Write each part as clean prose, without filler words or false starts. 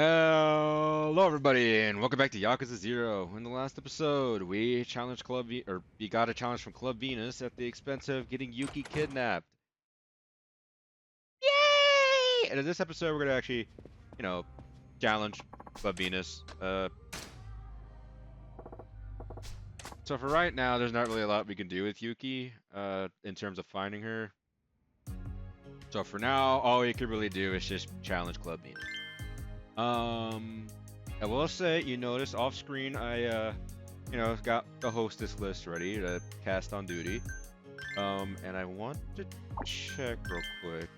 Hello, everybody, and welcome back to Yakuza 0. In the last episode, we challenged we got a challenge from Club Venus at the expense of getting Yuki kidnapped. Yay! And in this episode, we're gonna actually, you know, challenge Club Venus. So for right now, there's not really a lot we can do with Yuki, in terms of finding her. So for now, all we can really do is just challenge Club Venus. I will say, you notice off screen, got the hostess list ready to cast on duty. And I want to check real quick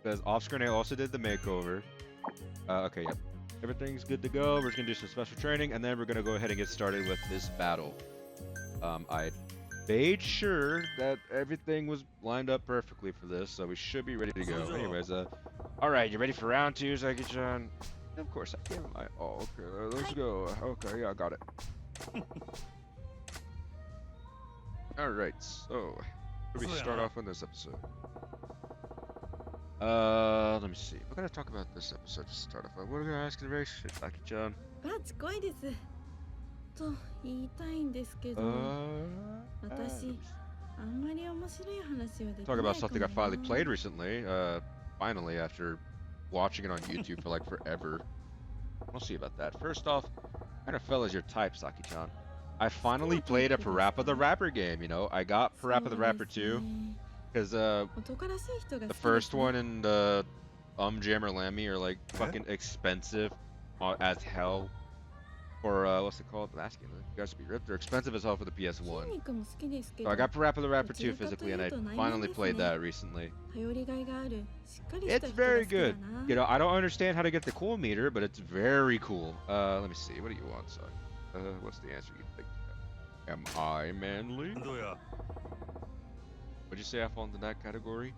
because off screen I also did the makeover. Okay, yep, everything's good to go. We're just gonna do some special training, and then we're gonna go ahead and get started with this battle. I made sure that everything was lined up perfectly for this, so we should be ready to go. Anyways, all right, you ready for round two, Saki-chan? Of course, I gave it my all. Okay, let's go. Okay, yeah, I got it. All right, so where do we start off on this episode? Let me see. We're gonna talk about this episode to start off. What are we gonna ask in the race, Saki-chan? すごいですと言いたいんですけど、私あんまり面白い話はできないかもな。 Talk about something I finally played recently. Finally, after watching it on YouTube for like forever. We'll see about that. First off, what kind of fella is your type, Saki-chan? I finally played a Parappa the Rapper game, you know. I got Parappa the Rapper 2 because the first one and the Jam or Lammy are like fucking expensive as hell. Or what's it called? I'm asking you guys to be ripped. They're expensive as hell for the PS1. So I got Parappa the Rapper 2 physically, and I finally played that recently. It's very good. You know, I don't understand how to get the cool meter, but it's very cool. Let me see. What do you want, son? What's the answer you think? Am I manly? Would you say I fall into that category?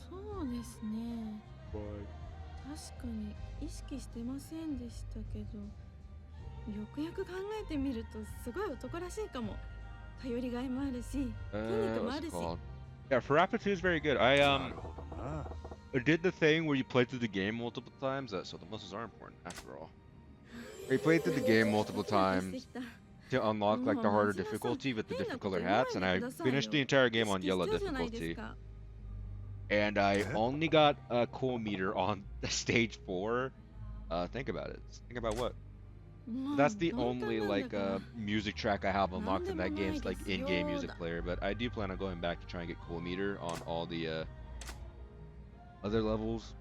そうですね。確かに意識してませんでしたけど、よくよく考えてみるとすごい男らしいかも。頼りがいもあるし、筋肉もあるし。Yeah, Parappa 2 is very good. I did the thing where you play through the game multiple times. So the muscles are important after all. You played through the game multiple times to unlock like the harder difficulty with the different colored hats, and I finished the entire game on yellow difficulty. And I only got a cool meter on stage 4. Think about it. Think about what? That's the only like music track I have unlocked in that game's like in-game music player. But I do plan on going back to try and get cool meter on all the other levels.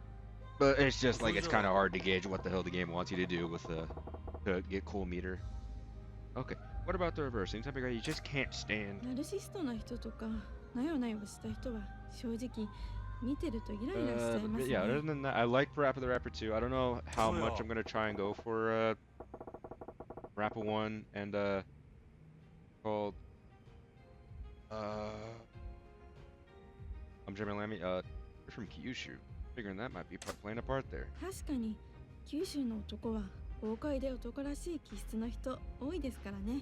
But it's just like it's kind of hard to gauge what the hell the game wants you to do with to get cool meter. Okay. What about the reversing? Something you just can't stand. Yeah, other than that, I like Parappa the Rapper 2. I don't know how much I'm gonna try and go for Parappa 1 and called I'm Jeremy Lammy. You're from Kyushu. Figuring that might be playing a part there. 確かに九州の男は豪快で男らしい気質の人多いですからね。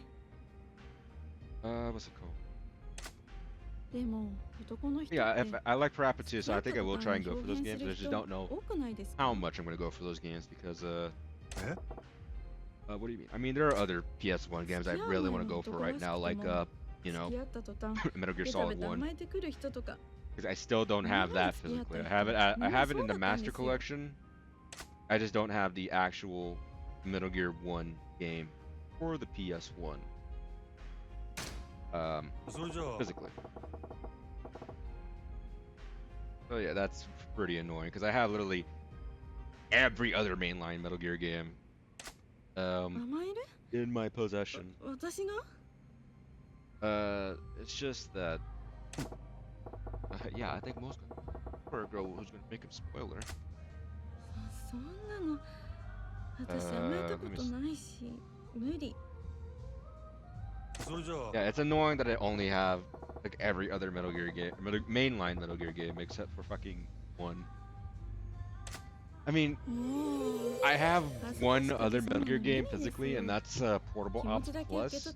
What's it called? Yeah, I like Parappa 2, so I think I will try and go for those games. I just don't know how much I'm gonna go for those games because what do you mean? I mean, there are other PS1 games I really want to go for right now, like you know, Metal Gear Solid 1. Because I still don't have that physically. I have it in the Master Collection. I just don't have the actual Metal Gear 1 game for the PS1. Physically. So yeah, that's pretty annoying because I have literally every other mainline Metal Gear game in my possession. It's just that yeah, I think most for a girl who's gonna make him spoiler. Yeah, it's annoying that I only have like every other Metal Gear game, mainline Metal Gear game except for fucking 1. I mean, I have one other Metal Gear game physically, and that's Portable Ops Plus.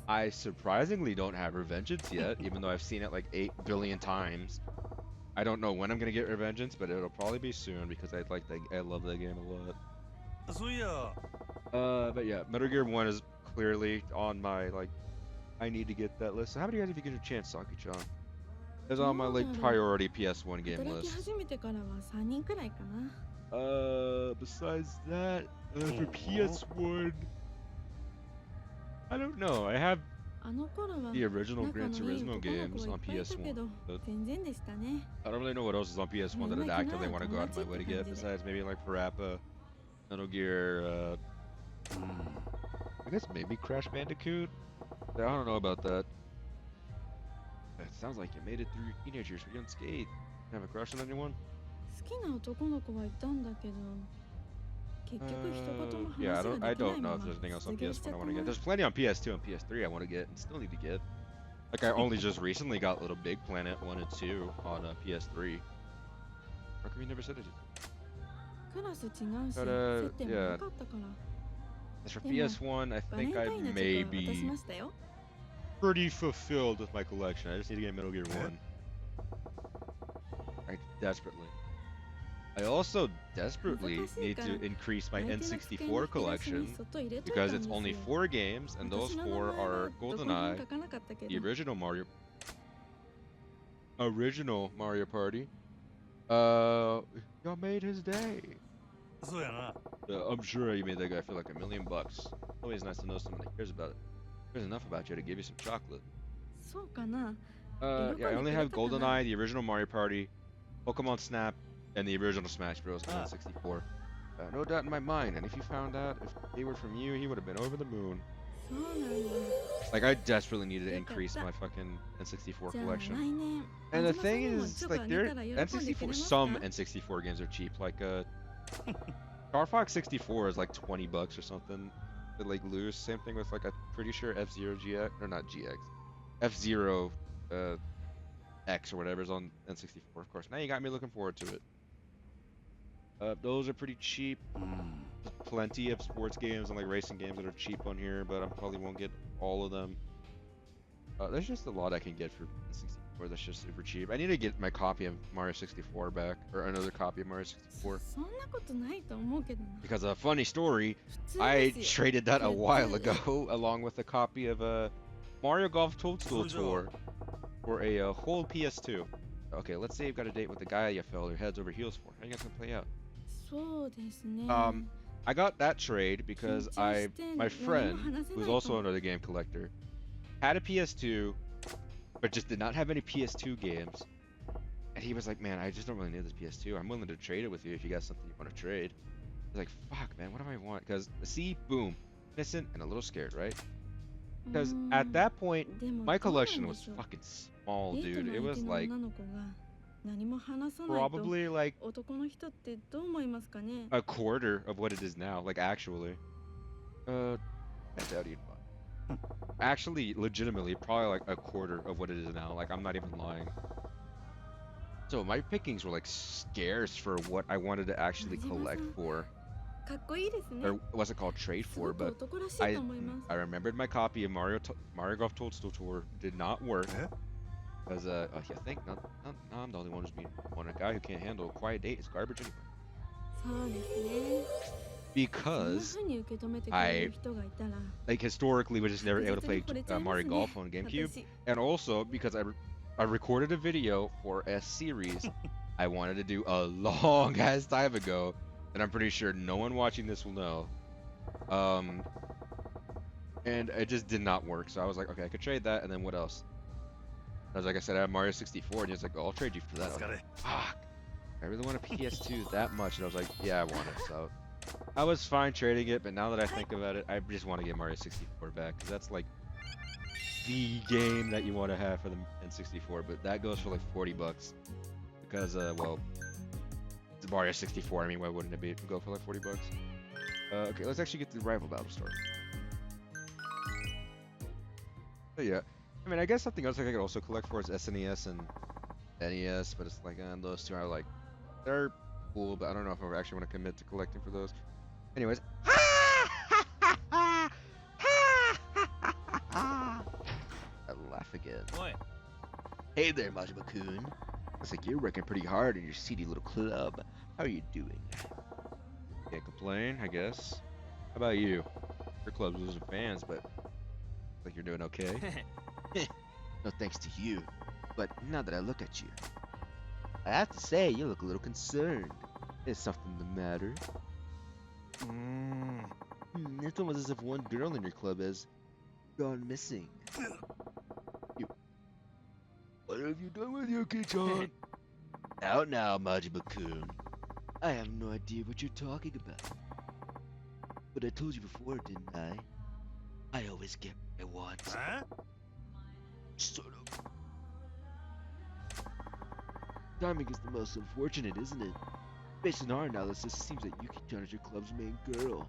I surprisingly don't have Revengeance yet, even though I've seen it like 8 billion times. I don't know when I'm gonna get Revengeance, but it'll probably be soon because I love that game a lot. そういや、But yeah, Metal Gear 1 is clearly on my like I need to get that list. So how many guys have you get a chance, Saki-chan? It's on my like priority PS1 game 働き list. 始めてからは3人くらいかな。 Besides that, for PS1, I don't know. I have あの頃は the original 仲 Gran のいい Turismo 男の子 games はいっ on ぱいいたけど PS1. But 全然でしたね。 I don't really know what else is on PS1 that I'd actively want to go out of my way to get, besides maybe like Parappa, Metal Gear, I guess maybe Crash Bandicoot? I don't know about that. It sounds like you made it through your teenage years pretty unscathed. Have a crush on anyone? 好きな男の子はいたんだけど結局一言も Yeah, 話が I できない don't ま know ま if there's anything else on 卒業しちゃ PS1 I った want to get. な。 There's plenty on PS2 and PS3 I want to get and still need to get. Like I only just recently got Little Big Planet 1 and 2 on PS3. How come you never said it? クラス違うし But, 接点も yeah. なかったから。 As for でも PS1, I バレン think タ I インのチ may ェックは渡し be ましたよ。 pretty fulfilled with my collection. I just need to get Metal Gear 1. I desperately. I also desperately need to increase my 相手の机の N64 引き出し collection にそっと入れといたん because で it's すよ。 only 4 games and those 私の名 4 are 前はどこにも GoldenEye, 書かなかったけ the ど original Mario Party. Y'all made his day. そうやな。I'm sure you made that guy feel like $1 million. Always nice to know someone that cares about it. Cares enough about you to give you some chocolate. そうかな。 Yeah, I only have GoldenEye, the original Mario Party, Pokemon Snap, and the original Smash Bros. on 64. No doubt in my mind, and if you found out if they were from you, he would have been over the moon. そうなんだ。 Like, I desperately needed to increase my fucking N64 じゃあ来 collection. 年 And the 真島さん thing にも is, チョコ like, あげ there たら喜んでくれ N64, ます some か？ N64 games are cheap. Like, Star Fox 64 is like $20 or something to like lose. Same thing with like I'm pretty sure F-Zero GX or not GX, F-Zero X or whatever is on N64. Of course, now you got me looking forward to it. Those are pretty cheap. There's plenty of sports games and like racing games that are cheap on here, but I probably won't get all of them. There's just a lot I can get for N64 that's just super cheap. I need to get my copy of Mario 64 back, or another copy of Mario 64. そんなことないと思うけどな。 Because a funny story, 普通 I ですよ。 traded that a Yeah, while yeah. ago along with a copy of Mario Golf Toadstool Tour for a whole PS2. Okay, let's say you've got a date with the guy you fell your heads over heels for. How you guys gonna play out? そうですね。 I got that trade because my friend, who's also another game collector, had a PS2, but just did not have any PS2 games. And he was like, man, I just don't really need this PS2. I'm willing to trade it with you if you got something you want to trade. I was like, fuck, man, what do I want? Because, see, boom, innocent and a little scared, right? Because at that point, my collection was fucking small, dude. It was like 何も話さないと probably like 男の人ってどう思いますかね？ a quarter of what it is now, like actually. I doubt you'd buy. Actually, legitimately, probably like a quarter of what it is now. Like, I'm not even lying. So my pickings were like scarce for what I wanted to actually collect for. かっこいいですね。 Or what's it called? Trade す for, ごく but 男らしい I と思います。 I remembered my copy of Mario Golf Toadstool Tour did not work. Because I think not I'm the only one who's being one. A guy who can't handle a quiet date is garbage anyway. そうですね。 Because そんな風に受け止めてくれる人がいたら、 like historically was just never able to 確実 play に惚れちゃいますね。 Mario Golf on GameCube, 私 and also because I recorded a video for a series I wanted to do a long ass time ago, and I'm pretty sure no one watching this will know. And it just did not work. So I was like, okay, I could trade that, and then what else? I was like, I said I have Mario 64, and he's like, oh, I'll trade you for that. I was like, fuck, I really want a PS2 that much, and I was like, yeah, I want it. So I was fine trading it, but now that I think about it, I just want to get Mario 64 back, because that's like the game that you want to have for the N64, but that goes for like $40 because well, it's Mario 64. I mean, why wouldn't it go for like $40? Okay, let's actually get the rival battle started. But yeah, I mean, I guess something else I could also collect for is SNES and NES, but it's like those two are like they're cool, but I don't know if I actually want to commit to collecting for those. Anyways. I laugh again. Oi. Hey there, Majima-kun. Looks like you're working pretty hard in your seedy little club. How are you doing? Can't complain, I guess. How about you? Your club's losing fans, but like you're doing okay. No thanks to you. But now that I look at you, I have to say you look a little concerned. Is something the matter? It's almost as if one girl in your club has gone missing. What have you done with Yuki-chan? Out now, Majima-kun. I have no idea what you're talking about. But I told you before, didn't I? I always get what I want. Huh? Sort of. Timing is the most unfortunate, isn't it? Based on our analysis, it seems that Yuki-chan is your club's main girl.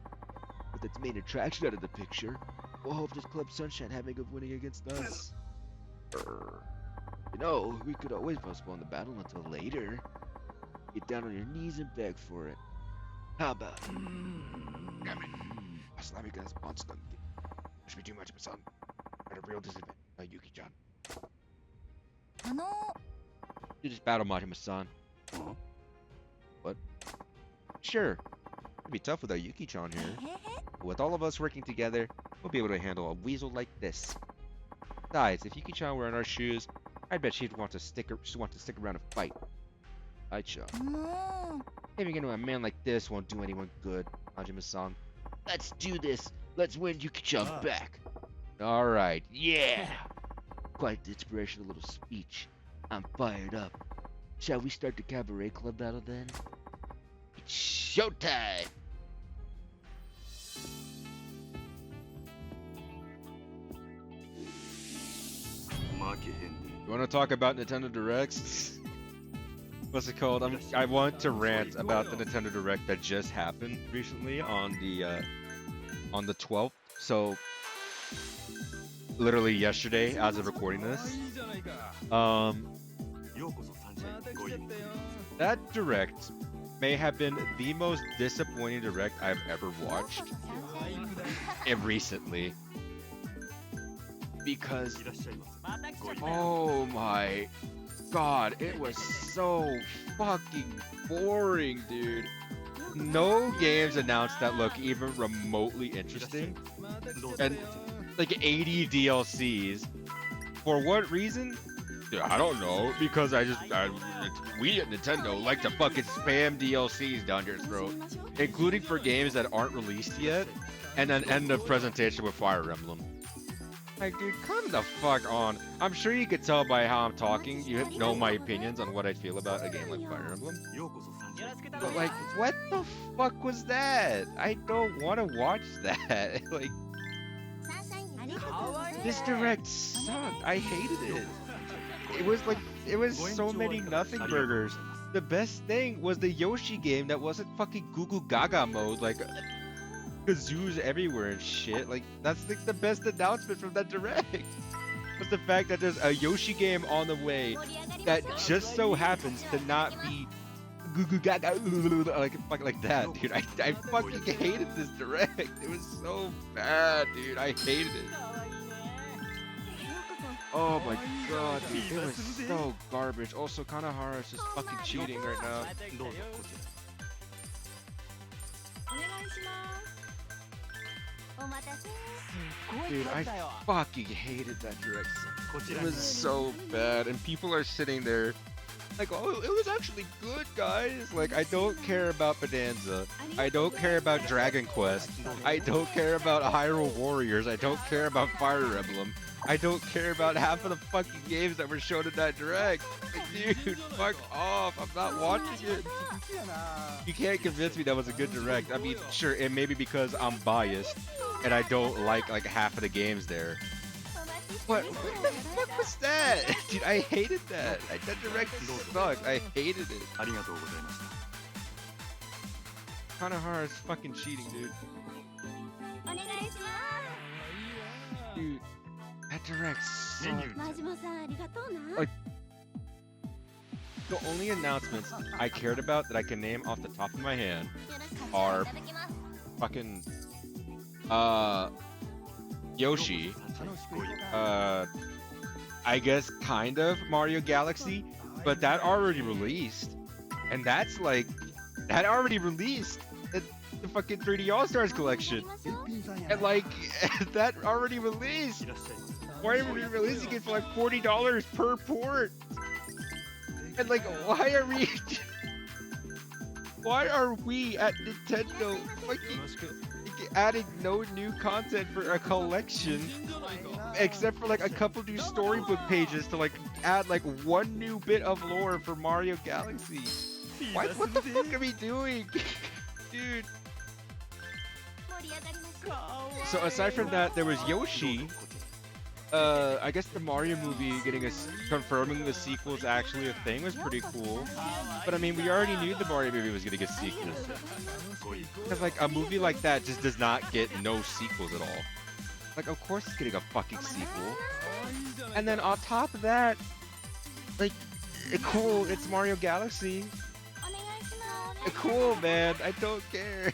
With its main attraction out of the picture, what hope does Club Sunshine having of winning against us? You know, we could always postpone the battle until later. Get down on your knees and beg for it. How about it? Aslami can response to Should be too much of a son. At a real disadvantage by Yuki-chan. You just battle Majima-san. What? Sure. It'd be tough without Yuki-chan here. But with all of us working together, we'll be able to handle a weasel like this. Besides, if Yuki-chan were in our shoes, I bet she'd want to stick around and fight. Aicha. Giving into a man like this won't do anyone good, Majima-san. Let's do this. Let's win Yuki-chan back. Alright, yeah! Quite the inspirational little speech. I'm fired up. Shall we start the cabaret club battle then? It's showtime! You want to talk about Nintendo Directs? What's it called? I want to rant about the Nintendo Direct that just happened recently on the 12th. So literally yesterday, as of recording this. That Direct may have been the most disappointing Direct I've ever watched, and recently. Because, oh my god, it was so fucking boring, dude. No games announced that look even remotely interesting, and like 80 DLCs. For what reason? Dude, I don't know, because we at Nintendo like to fucking spam DLCs down your throat, including for games that aren't released yet, and then end the presentation with Fire Emblem. Like, dude, come the fuck on. I'm sure you could tell by how I'm talking, you know my opinions on what I feel about a game like Fire Emblem. But like, what the fuck was that? I don't want to watch that. Like, this Direct sucked. I hated it. It was so many nothing burgers. The best thing was the Yoshi game that wasn't fucking Goo Goo Gaga mode, like kazoos everywhere and shit. Like, that's like the best announcement from that Direct. Was the fact that there's a Yoshi game on the way that just so happens to not be Goo Goo Gaga like that, dude. I fucking hated this Direct. It was so bad, dude. I hated it. Oh my god, dude, it was so garbage. Also, Kanahara's just fucking cheating right now. Dude, I fucking hated that Direct. It was so bad, and people are sitting there like, oh, it was actually good, guys. Like, I don't care about Bonanza. I don't care about Dragon Quest. I don't care about Hyrule Warriors. I don't care about Fire Emblem. I don't care about half of the fucking games that were shown in that Direct. Like, dude, fuck off. I'm not watching it. You can't convince me that was a good Direct. I mean, sure, it may be because I'm biased and I don't like half of the games there. What the fuck was that? Dude, I hated that. That Direct sucked. I hated it. Kanahara's fucking cheating, dude. Dude, that Direct sucked. Like, the only announcements I cared about that I can name off the top of my head are fucking Yoshi, I guess kind of Mario Galaxy, but that already released, and that's like that already released the fucking 3D All Stars collection, and like that already released. Why are we releasing it for like $40 per port? And like, why are we at Nintendo fucking adding no new content for a collection, except for like a couple new storybook pages to like add like one new bit of lore for Mario Galaxy? What the fuck are we doing, dude? So aside from that, there was Yoshi. I guess the Mario movie confirming the sequel's actually a thing was pretty cool. But I mean, we already knew the Mario movie was getting a sequel. Because like a movie like that just does not get no sequels at all. Like, of course it's getting a fucking sequel. And then on top of that, like, cool, it's Mario Galaxy. Cool, man, I don't care.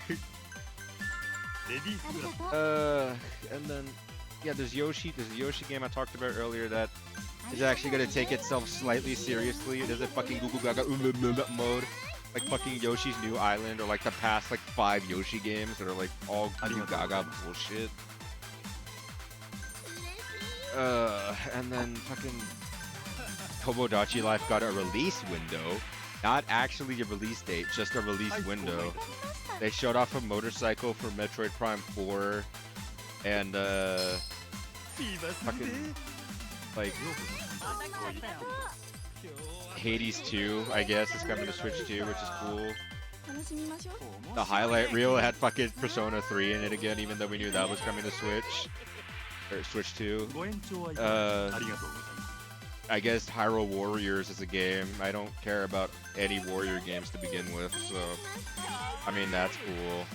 And then, yeah, there's Yoshi. There's a Yoshi game I talked about earlier that is actually gonna take itself slightly seriously. There's a fucking Google Gaga mode, like fucking Yoshi's New Island, or like the past like 5 Yoshi games that are like all Google Gaga bullshit. And then fucking Tomodachi Life got a release window, not actually a release date, just a release window. They showed off a motorcycle for Metroid Prime 4, and fucking like Hades 2, I guess, is coming to Switch 2, which is cool. The highlight reel had fucking Persona 3 in it again, even though we knew that was coming to Switch. Or Switch 2. I guess Hyrule Warriors is a game. I don't care about any Warrior games to begin with, so I mean that's cool.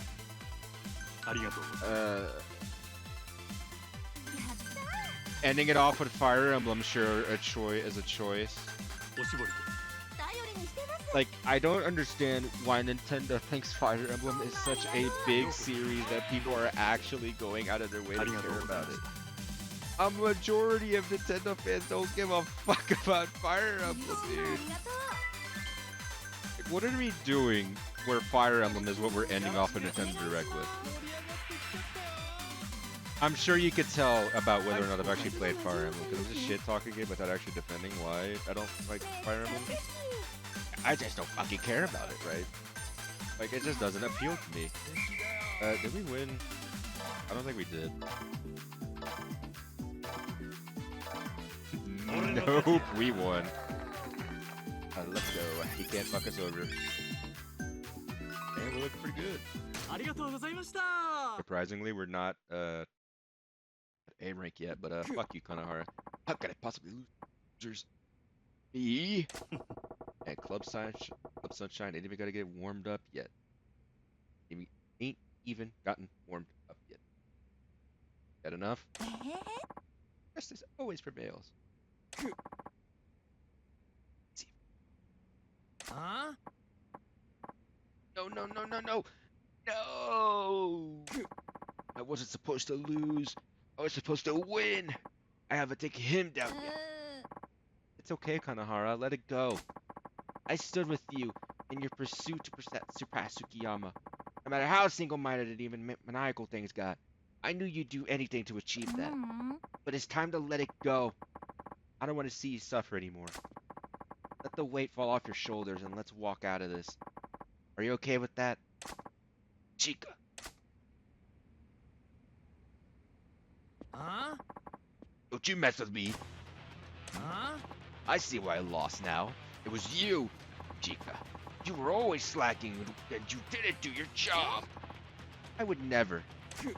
Ending it off with Fire Emblem, sure, is a choice. Like, I don't understand why Nintendo thinks Fire Emblem is such a big series that people are actually going out of their way to care about it. A majority of Nintendo fans don't give a fuck about Fire Emblem, dude. Like, what are we doing where Fire Emblem is what we're ending off a Nintendo Direct with? I'm sure you could tell about whether or not I've actually played Fire Emblem, because I'm just shit-talking it without actually defending why I don't like Fire Emblem. I just don't fucking care about it, right? Like, it just doesn't appeal to me. Did we win? I don't think we did. Nope, we won. Let's go. He can't fuck us over. And we're looking pretty good. Surprisingly, we're not at A rank yet, but fuck you, Kanahara. How could I possibly lose? Me? And Club Sunshine ain't even gotta get warmed up yet. Ain't even gotten warmed up yet. That enough? Justice always prevails. Huh? No, no, no, no, no! No! I wasn't supposed to lose. I was supposed to win. I haven't taken him down yet. It's okay, Kanahara. Let it go. I stood with you in your pursuit to surpass Tsukiyama. No matter how single-minded and even maniacal things got, I knew you'd do anything to achieve that. But it's time to let it go. I don't want to see you suffer anymore. Let the weight fall off your shoulders and let's walk out of this. Are you okay with that? Chica. Huh? Don't you mess with me. Huh? I see why I lost now. It was you, Chica. You were always slacking and you didn't do your job. I would never. It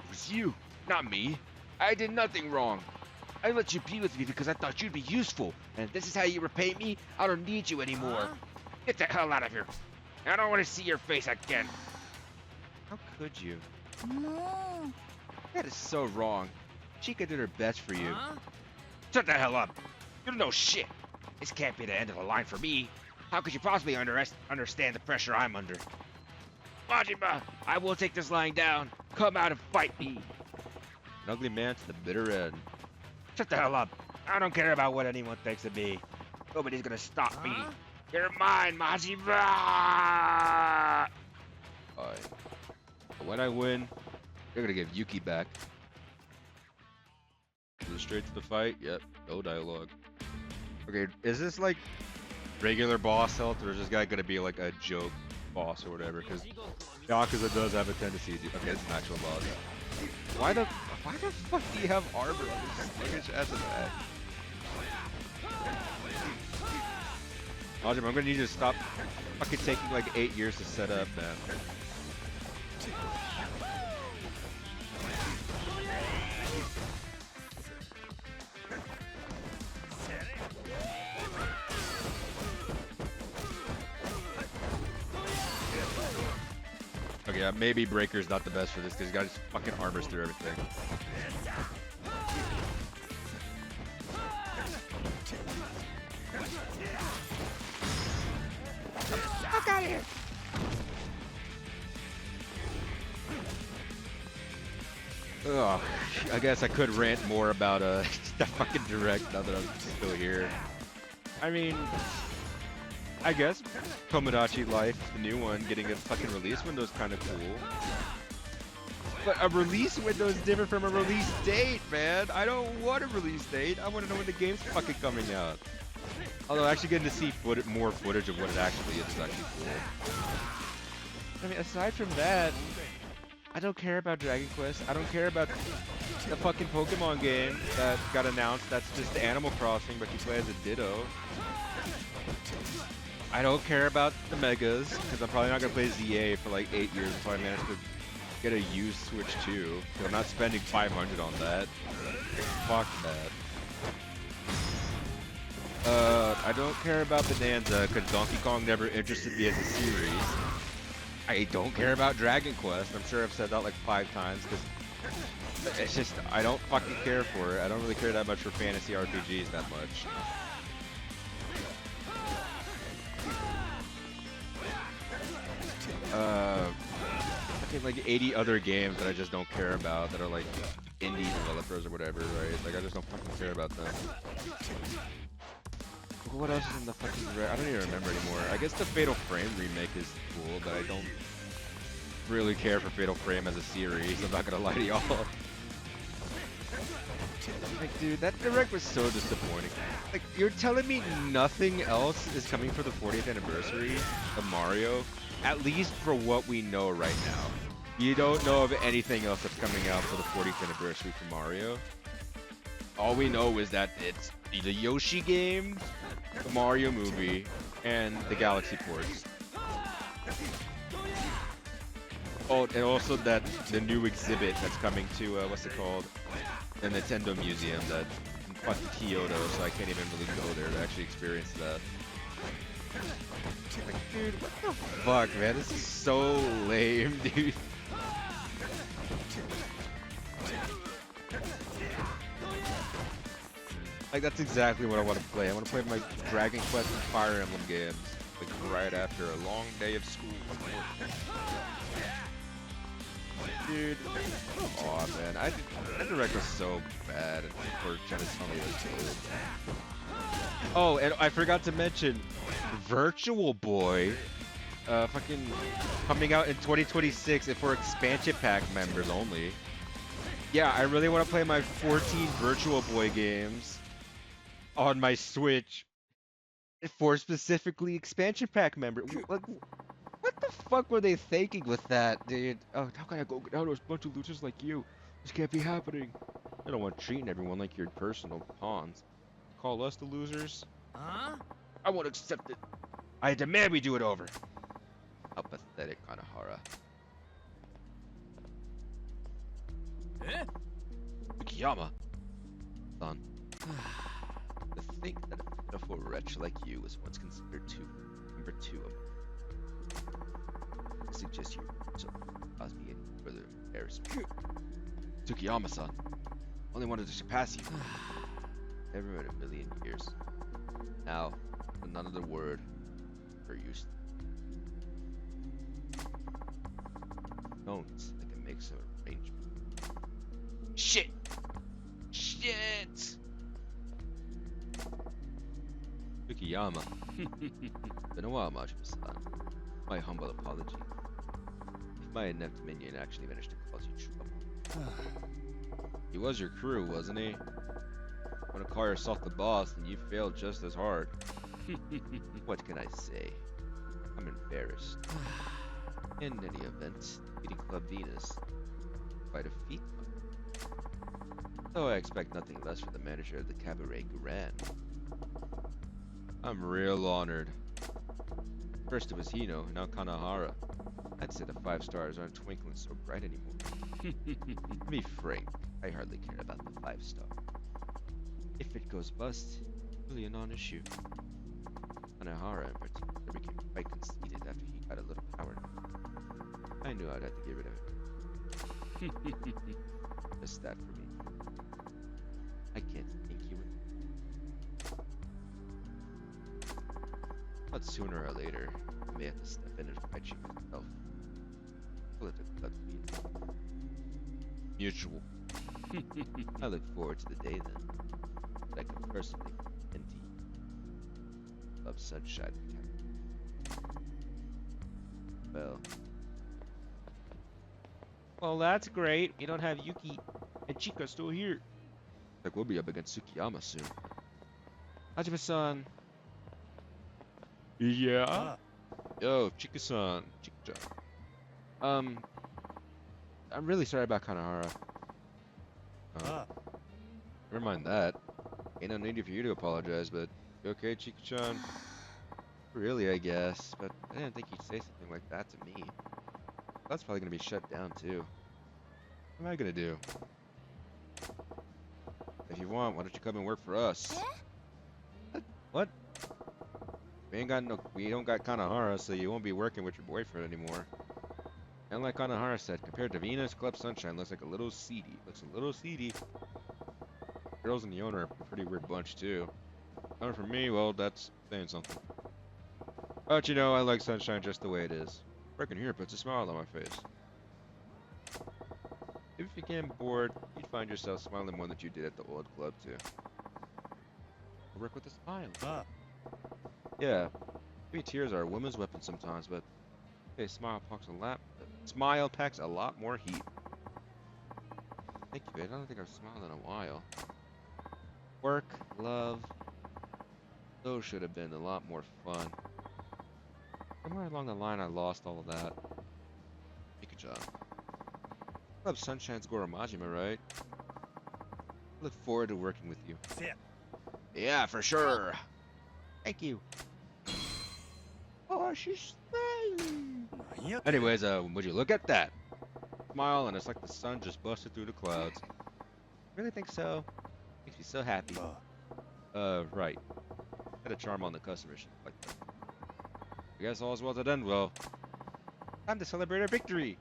was you, not me. I did nothing wrong. I let you be with me because I thought you'd be useful. And if this is how you repay me, I don't need you anymore. Get the hell out of here. I don't want to see your face again. How could you? No. That is so wrong. Chica did her best for you. Huh? Shut the hell up. You don't know shit. This can't be the end of the line for me. How could you possibly understand the pressure I'm under? Majima, I will take this lying down. Come out and fight me. An ugly man to the bitter end. Shut the hell up. I don't care about what anyone thinks of me. Nobody's gonna stop me. Huh? You're mine, Majima! Alright. When I win, they're gonna give Yuki back. Go straight to the fight? Yep. No dialogue. Okay, is this like regular boss health, or is this guy gonna be like a joke boss or whatever? Because Yakuza does have a tendency to. Okay, it's an actual boss. Why the fuck do you have armor on this sluggish ass of that? Majima, I'm gonna need you to stop fucking taking like 8 years to set up, man. Okay, yeah, maybe Breaker's not the best for this because he's got his fucking armors through everything. Fuck out of here! Ugh, I guess I could rant more about the fucking direct now that I'm still here. I mean, I guess Tomodachi Life, the new one, getting a fucking release window is kind of cool. But a release window is different from a release date, man. I don't want a release date. I want to know when the game's fucking coming out. Although actually getting to see more footage of what it actually is actually cool. I mean, aside from that, I don't care about Dragon Quest. I don't care about the fucking Pokemon game that got announced. That's just Animal Crossing, but you play as a Ditto. I don't care about the Megas, because I'm probably not going to play ZA for like 8 years until I manage to get a used Switch 2. Because I'm not spending 500 on that. Fuck that. I don't care about Bonanza, because Donkey Kong never interested me as a series. I don't care about Dragon Quest. I'm sure I've said that like 5 times, because it's just, I don't fucking care for it. I don't really care that much for fantasy RPGs that much. Fucking like 80 other games that I just don't care about that are like indie developers or whatever, right? Like I just don't fucking care about them. What else is in the fucking I don't even remember anymore. I guess the Fatal Frame remake is cool, but I don't really care for Fatal Frame as a series. I'm not gonna lie to y'all. Like, dude, that direct was so disappointing. Like, you're telling me nothing else is coming for the 40th anniversary of Mario? At least for what we know right now. You don't know of anything else that's coming out for the 40th anniversary for Mario. All we know is that it's the Yoshi game, the Mario movie, and the Galaxy ports. Oh, and also that the new exhibit that's coming to, what's it called? The Nintendo Museum that's in fucking Kyoto, so I can't even really go there to actually experience that. Like, dude, what the fuck, man? This is so lame, dude. Like, that's exactly what I want to play. I want to play my Dragon Quest and Fire Emblem games, like, right after a long day of school. Dude, come on, man. That direct was so bad for trying to tell me it was good. Oh, and I forgot to mention, Virtual Boy, fucking coming out in 2026 and for expansion pack members only. Yeah, I really want to play my 14 Virtual Boy games on my Switch for specifically expansion pack member. Like, what the fuck were they thinking with that, dude? Oh, how can I go down to a bunch of losers like you? This can't be happening. I don't want treating everyone like your personal pawns. Call us the losers? Huh? I won't accept it. I demand we do it over. How pathetic, Kanahara. Eh? Tsukiyama. Son. To think that a pitiful wretch like you was once considered number 2 I suggest you so cause me any further embarrassment. Tsukiyama-san. Only wanted to surpass you. Never in a million years. Now, another word for use. Don't I can make some arrangement. Shit! Shit! Tsukiyama. Been a while, Majima-san. My humble apologies. If my inept minion actually managed to cause you trouble. He was your crew, wasn't he? Want to call yourself the boss, and you failed just as hard. What can I say? I'm embarrassed. In any event, beating Club Venus, quite a feat. Though I expect nothing less from the manager of the Cabaret Grand. I'm real honored. First it was Hino, now Kanahara. I'd say the 5 stars aren't twinkling so bright anymore. To be frank, I hardly care about the 5 star. If it goes bust, really a non-issue. Kanahara in particular became quite conceited after he got a little power. I knew I'd have to get rid of it. Just that for me. I can't thank you. But sooner or later, I may have to step in and fight you myself. Well, if it's up to me. Mutual. I look forward to the day then. That I can personally and love sunshine. Well, that's great. We don't have Yuki and Chika still here. Like we'll be up against Tsukiyama soon. Hajime-san. Yeah. Ah, Yo, Chika-san. Chika-chan. I'm really sorry about Kanahara. ah, Never mind that. Ain't no need for you to apologize, but you okay, Chika-chan? Really, I guess, but I didn't think you'd say something like that to me. That's probably gonna be shut down too. What am I gonna do? If you want, why don't you come and work for us? What? We don't got Kanahara, so you won't be working with your boyfriend anymore. And like Kanahara said, compared to Venus, Club Sunshine looks like a little seedy. Looks a little seedy. Girls and the owner are a pretty weird bunch too. Coming from me, well, that's saying something. But you know, I like Sunshine just the way it is. Working here puts a smile on my face. If you became bored, you'd find yourself smiling more than you did at the old club too. Work with a smile. ah. Yeah, maybe tears are a woman's weapon sometimes, but hey, smile packs a lot more heat. Thank you, babe. I don't think I've smiled in a while. Work, love, those should have been a lot more fun. Somewhere along the line, I lost all of that. Good job. Club Sunshine's Goro Majima, right? I look forward to working with you. Sit. Yeah, for sure. Thank you. Oh, she's smiling. Anyways, would you look at that? Smile, and it's like the sun just busted through the clouds. Really think so? Makes me so happy. Right. Had a charm on the customers like that. I guess all's well that end well. Time to celebrate our victory.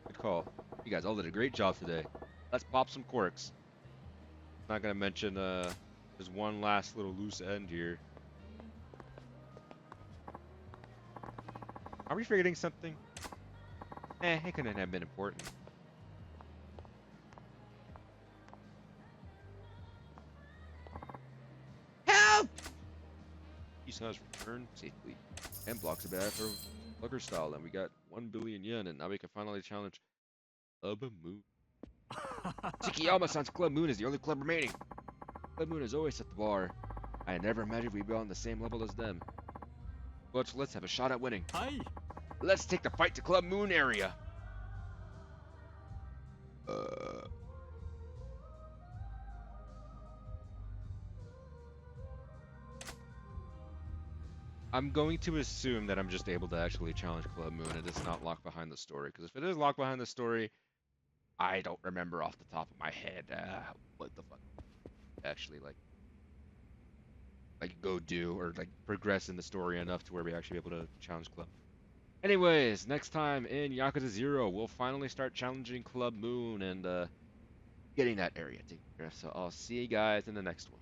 Good call. You guys all did a great job today. Let's pop some corks. Not gonna mention there's one last little loose end here. Are we forgetting something? It couldn't have been important. Help! Yusa has returned safely. And blocks are bad for Lugger style, and we got 1 billion yen, and now we can finally challenge Club Moon. Tsukiyama-san's Club Moon is the only club remaining. Club Moon is always at the bar. I never imagined we'd be on the same level as them. But let's have a shot at winning. Hi. Let's take the fight to Club Moon area. I'm going to assume that I'm just able to actually challenge Club Moon and it's not locked behind the story. Because if it is locked behind the story, I don't remember off the top of my head what the fuck actually like go do or like progress in the story enough to where we actually be able to challenge Club. Anyways, next time in Yakuza 0, we'll finally start challenging Club Moon and getting that area taken care of. So I'll see you guys in the next one.